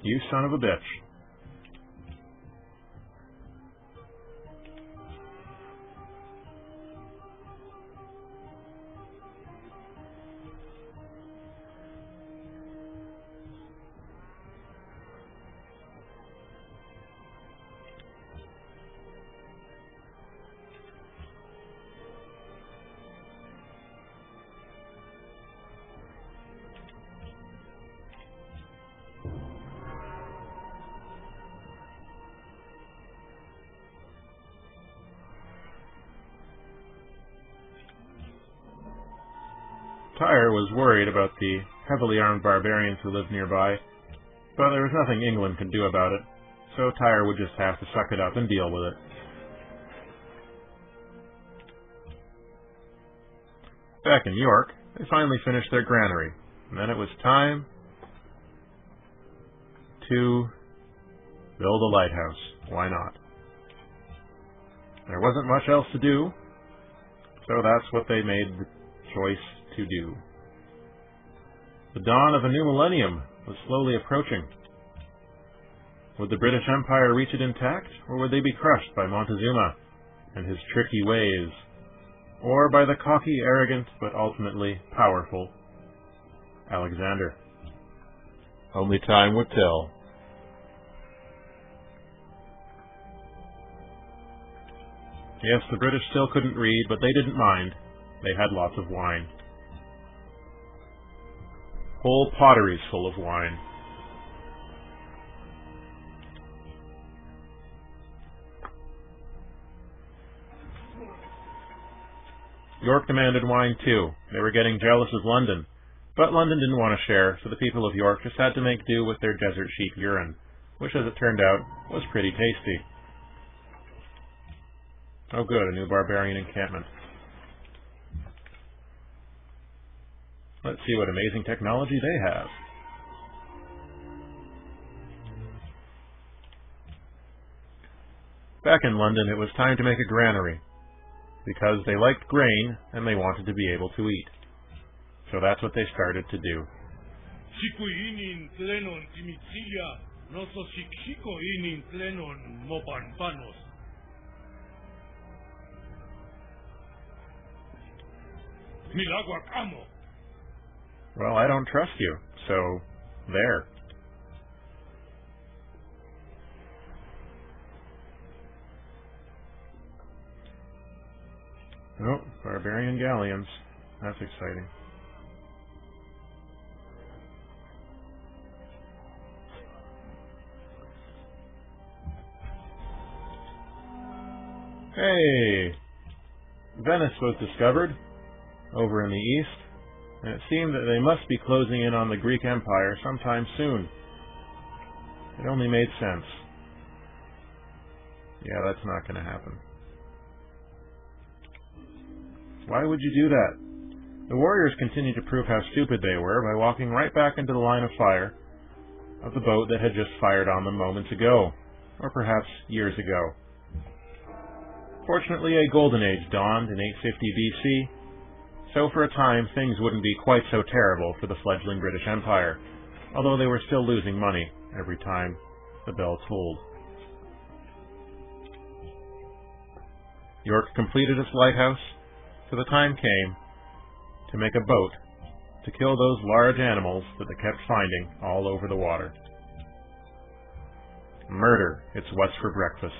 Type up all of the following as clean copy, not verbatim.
You son of a bitch. Tyre was worried about the heavily armed barbarians who lived nearby, but there was nothing England could do about it, so Tyre would just have to suck it up and deal with it. Back in York, they finally finished their granary, and then it was time to build a lighthouse. Why not? There wasn't much else to do, so that's what they made the choice to do. The dawn of a new millennium was slowly approaching. Would the British Empire reach it intact, or would they be crushed by Montezuma and his tricky ways, or by the cocky, arrogant, but ultimately powerful Alexander? Only time would tell. Yes, the British still couldn't read, but they didn't mind. They had lots of wine. Whole potteries full of wine. York demanded wine too. They were getting jealous of London. But London didn't want to share, so the people of York just had to make do with their desert sheep urine, which, as it turned out, was pretty tasty. Oh good, a new barbarian encampment. Let's see what amazing technology they have. Back in London, it was time to make a granary, because they liked grain and they wanted to be able to eat. So that's what they started to do. Well, I don't trust you, so there. Oh, barbarian galleons. That's exciting. Hey! Venice was discovered over in the east, and it seemed that they must be closing in on the Greek Empire sometime soon. It only made sense. Yeah, that's not going to happen. Why would you do that? The warriors continued to prove how stupid they were by walking right back into the line of fire of the boat that had just fired on them moments ago, or perhaps years ago. Fortunately, a golden age dawned in 850 BC, so for a time things wouldn't be quite so terrible for the fledgling British Empire, although they were still losing money every time the bell tolled. York completed its lighthouse, so the time came to make a boat to kill those large animals that they kept finding all over the water. Murder, it's what's for breakfast.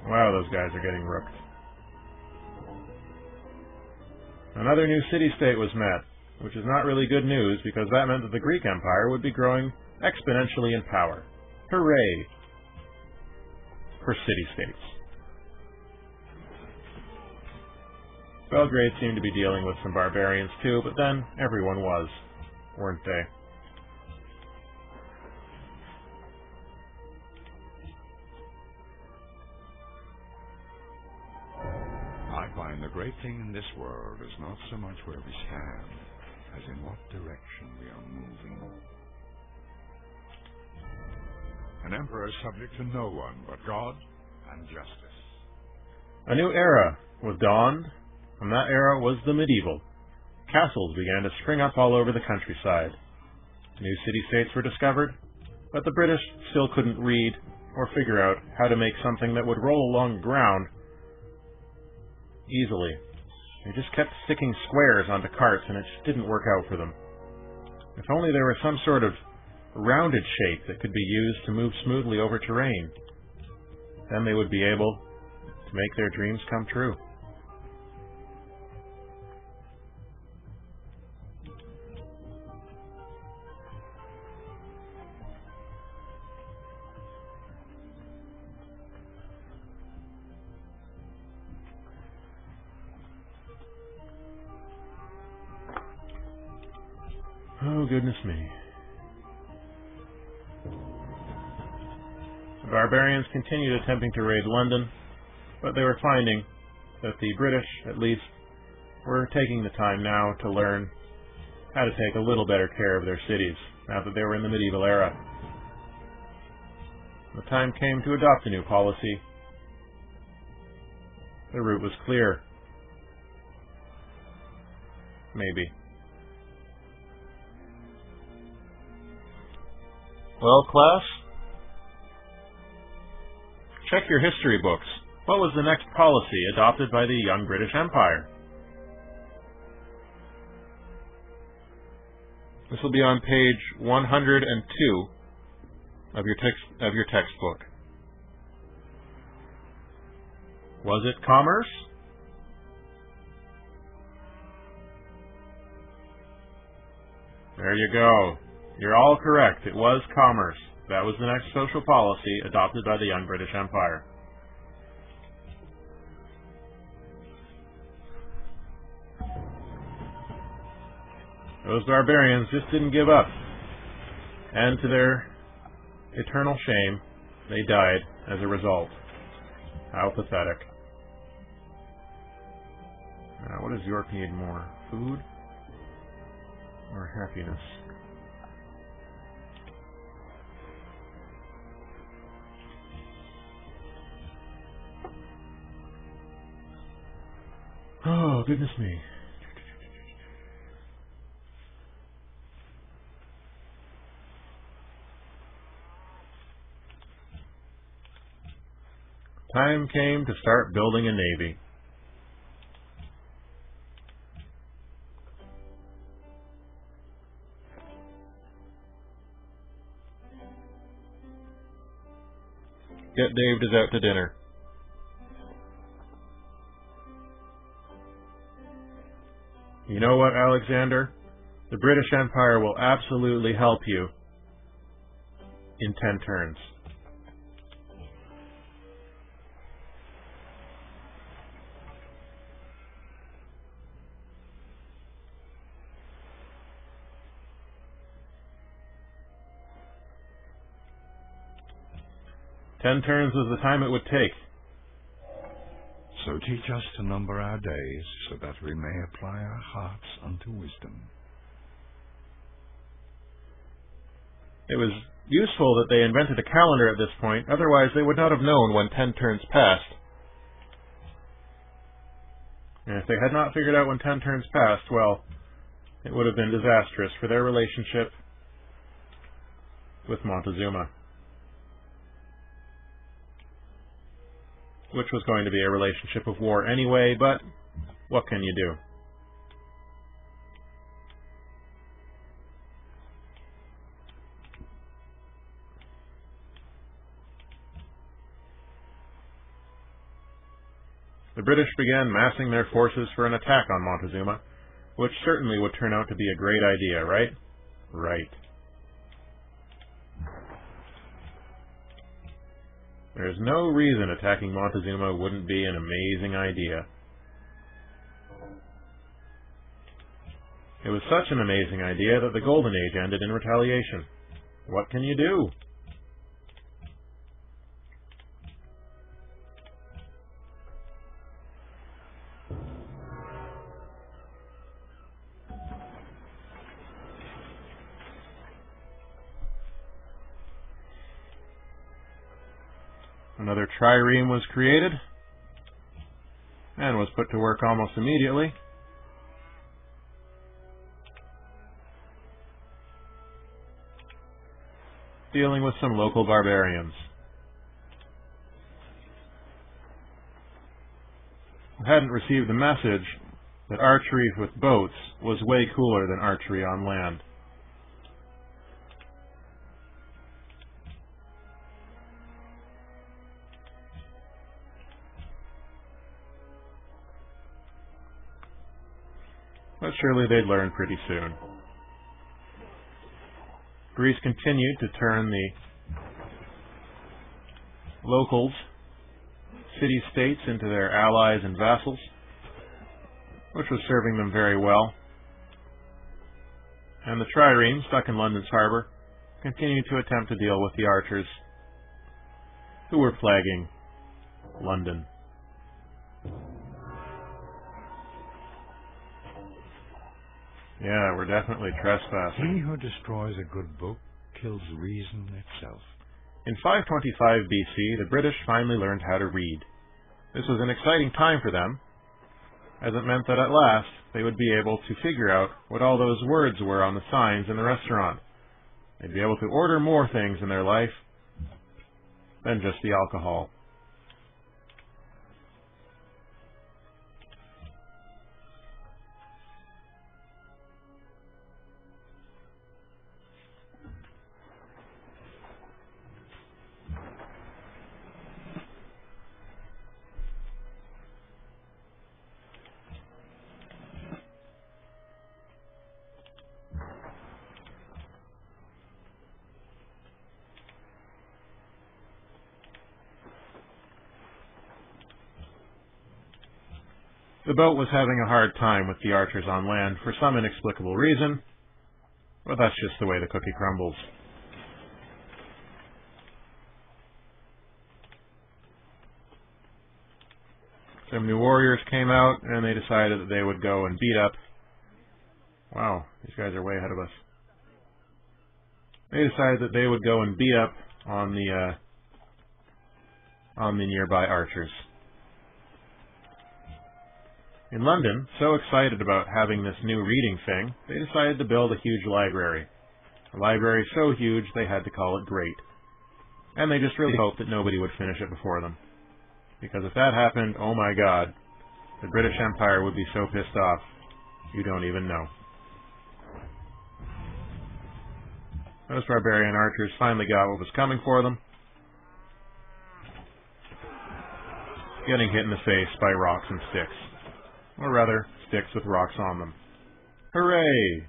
Wow, those guys are getting rooked. Another new city-state was met, which is not really good news because that meant that the Greek Empire would be growing exponentially in power. Hooray! For city-states. Belgrade seemed to be dealing with some barbarians too, but then everyone was, weren't they? I find the great thing in this world is not so much where we stand, as in what direction we are moving. An emperor is subject to no one but God and justice. A new era was dawned, and that era was the medieval. Castles began to spring up all over the countryside. New city-states were discovered, but the British still couldn't read or figure out how to make something that would roll along the ground easily. They just kept sticking squares onto carts, and it just didn't work out for them. If only there was some sort of rounded shape that could be used to move smoothly over terrain, then they would be able to make their dreams come true. Oh, goodness me. The barbarians continued attempting to raid London, but they were finding that the British, at least, were taking the time now to learn how to take a little better care of their cities, now that they were in the medieval era. The time came to adopt a new policy. The route was clear. Maybe. Well, class, check your history books. What was the next policy adopted by the young British Empire? This will be on page 102 of your textbook. Was it commerce? There you go. You're all correct. It was commerce. That was the next social policy adopted by the young British Empire. Those barbarians just didn't give up. And to their eternal shame, they died as a result. How pathetic. Now, what does York need more? Food or happiness? Oh, goodness me. Time came to start building a navy. Get Dave out to dinner. You know what, Alexander? The British Empire will absolutely help you in 10 turns. Ten turns was the time it would take. So teach us to number our days, so that we may apply our hearts unto wisdom. It was useful that they invented a calendar at this point, otherwise they would not have known when 10 turns passed. And if they had not figured out when 10 turns passed, well, it would have been disastrous for their relationship with Montezuma, which was going to be a relationship of war anyway, but what can you do? The British began massing their forces for an attack on Montezuma, which certainly would turn out to be a great idea, right? Right. There's no reason attacking Montezuma wouldn't be an amazing idea. It was such an amazing idea that the Golden Age ended in retaliation. What can you do? Another trireme was created and was put to work almost immediately. dealing with some local barbarians. I hadn't received the message that archery with boats was way cooler than archery on land. But surely they'd learn pretty soon. Greece continued to turn the locals, city-states, into their allies and vassals, which was serving them very well. And the trireme, stuck in London's harbour, continued to attempt to deal with the archers who were plaguing London. Yeah, we're definitely trespassing. He who destroys a good book kills reason itself. In 525 BC, the British finally learned how to read. This was an exciting time for them, as it meant that at last they would be able to figure out what all those words were on the signs in the restaurant. They'd be able to order more things in their life than just the alcohol. The boat was having a hard time with the archers on land for some inexplicable reason, but that's just the way the cookie crumbles. Some new warriors came out, and they decided that they would go and beat up... Wow, these guys are way ahead of us. They decided that they would go and beat up on the nearby archers. In London, so excited about having this new reading thing, they decided to build a huge library. A library so huge they had to call it great. And they just really hoped that nobody would finish it before them. Because if that happened, oh my god, the British Empire would be so pissed off, you don't even know. Those barbarian archers finally got what was coming for them, getting hit in the face by rocks and sticks. Or rather, sticks with rocks on them. Hooray!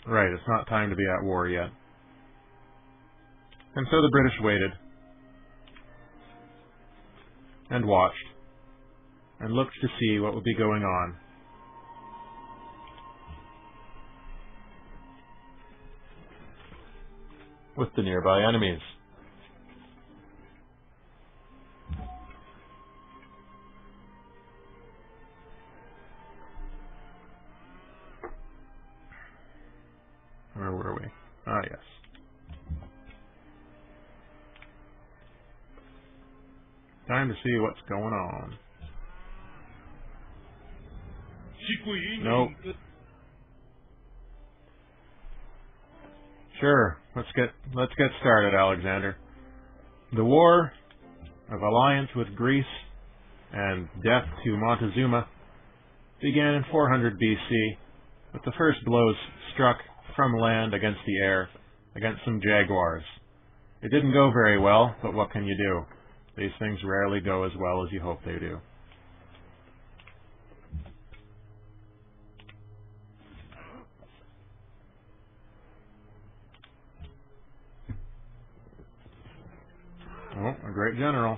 Right, it's not time to be at war yet. And so the British waited, and watched, and looked to see what would be going on. With the nearby enemies. Where were we? Ah, yes. Time to see what's going on. Nope. Sure, let's get started, Alexander. The War of Alliance with Greece and death to Montezuma began in 400 BC, with the first blows struck from land against the air, against some jaguars. It didn't go very well, but what can you do? These things rarely go as well as you hope they do. Oh, a great general.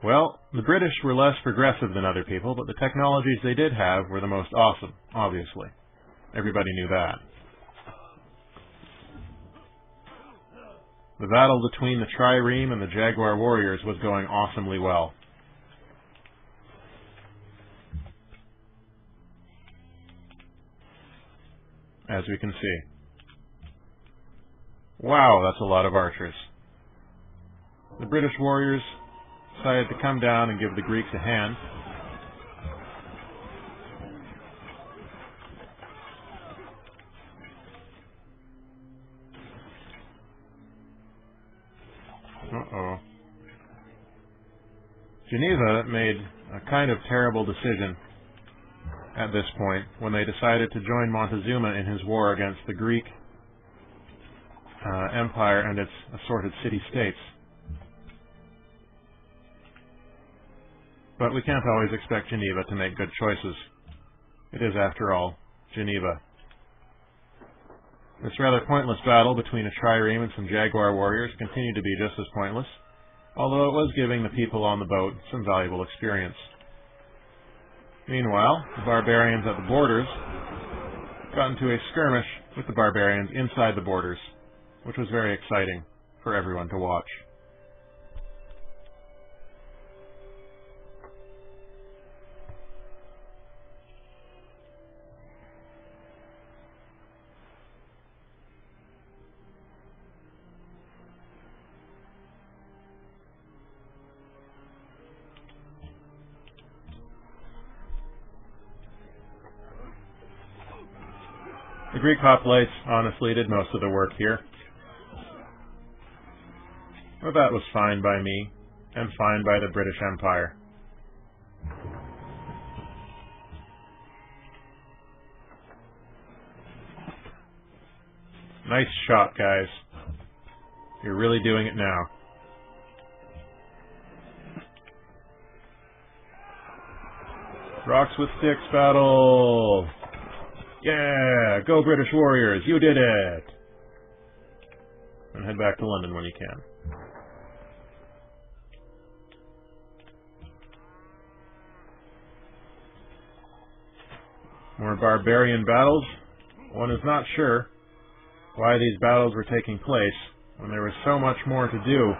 Well, the British were less progressive than other people, but the technologies they did have were the most awesome, obviously. Everybody knew that. The battle between the trireme and the jaguar warriors was going awesomely well. as we can see. Wow, that's a lot of archers. The British warriors decided to come down and give the Greeks a hand. Uh-oh. Geneva made a kind of terrible decision at this point when they decided to join Montezuma in his war against the Greek Empire and its assorted city-states. But we can't always expect Geneva to make good choices. It is, after all, Geneva. This rather pointless battle between a trireme and some jaguar warriors continued to be just as pointless, although it was giving the people on the boat some valuable experience. Meanwhile, the barbarians at the borders got into a skirmish with the barbarians inside the borders, which was very exciting for everyone to watch. The Greek hoplites honestly did most of the work here. But that was fine by me, and fine by the British Empire. Nice shot, guys. You're really doing it now. Rocks with sticks battle! Yeah! Go British warriors! You did it! And head back to London when you can. More barbarian battles. One is not sure why these battles were taking place when there was so much more to do.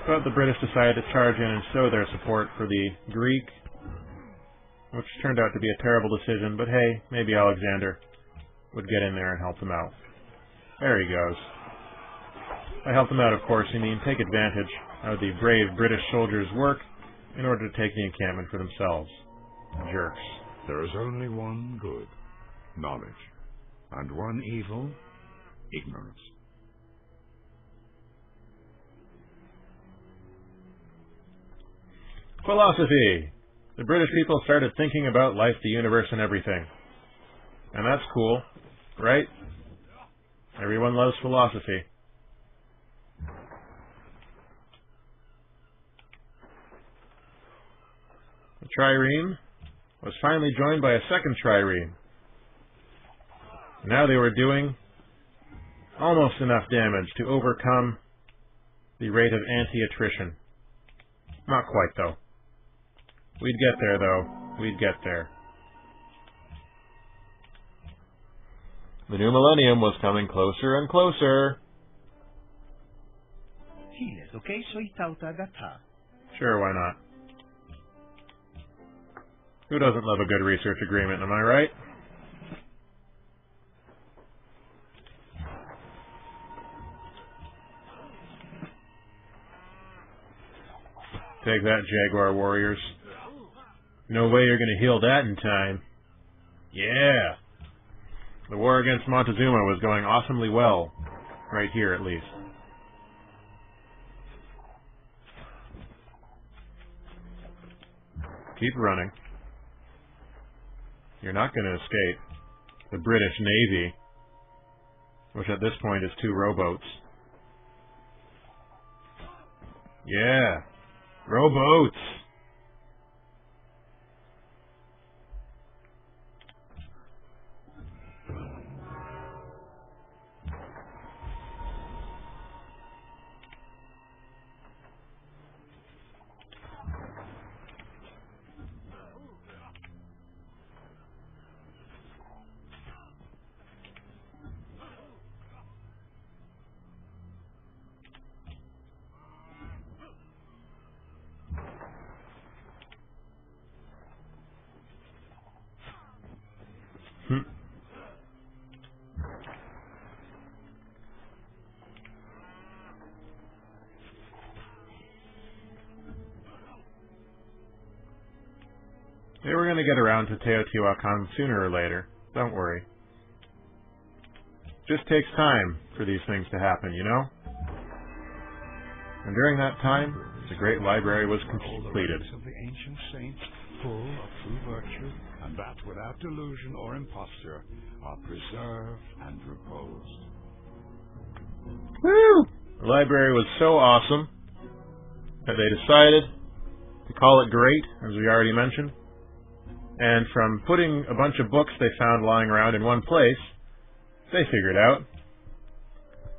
But the British decided to charge in and show their support for the Greek, which turned out to be a terrible decision, but hey, maybe Alexander would get in there and help them out. There he goes. By help them out, of course, you mean take advantage of the brave British soldiers' work in order to take the encampment for themselves. Jerks. There is only one good, knowledge, and one evil, ignorance. Philosophy. The British people started thinking about life, the universe, and everything. And that's cool, right? Everyone loves philosophy. The trireme was finally joined by a second trireme. Now they were doing almost enough damage to overcome the rate of anti-attrition. Not quite, though. We'd get there, though. We'd get there. The new millennium was coming closer and closer. Sure, why not? Who doesn't love a good research agreement, am I right? Take that, Jaguar warriors. No way you're going to heal that in time. Yeah! The war against Montezuma was going awesomely well. Right here, at least. Keep running. You're not going to escape the British Navy, which at this point is 2 rowboats. Yeah! Rowboats! to get around to Teotihuacan sooner or later. Don't worry. Just takes time for these things to happen, you know? And during that time, the great library was completed. Of the ancient saints, full of true virtue, and that without delusion or imposture, are preserved and reposed. Woo! The library was so awesome that they decided to call it great, as we already mentioned. And from putting a bunch of books they found lying around in one place, they figured out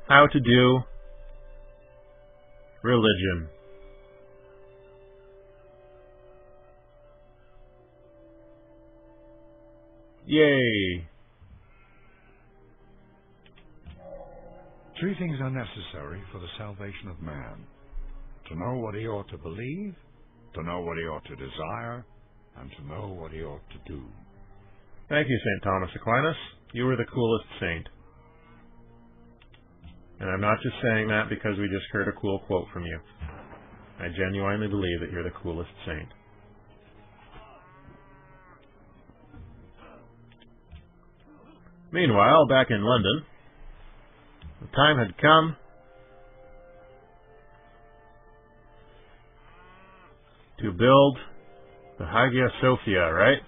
how to do religion. Yay! 3 things are necessary for the salvation of man: to know what he ought to believe, to know what he ought to desire, and to know what he ought to do. Thank you, St. Thomas Aquinas. You were the coolest saint. And I'm not just saying that because we just heard a cool quote from you. I genuinely believe that you're the coolest saint. Meanwhile, back in London, the time had come to build the Hagia Sophia, right?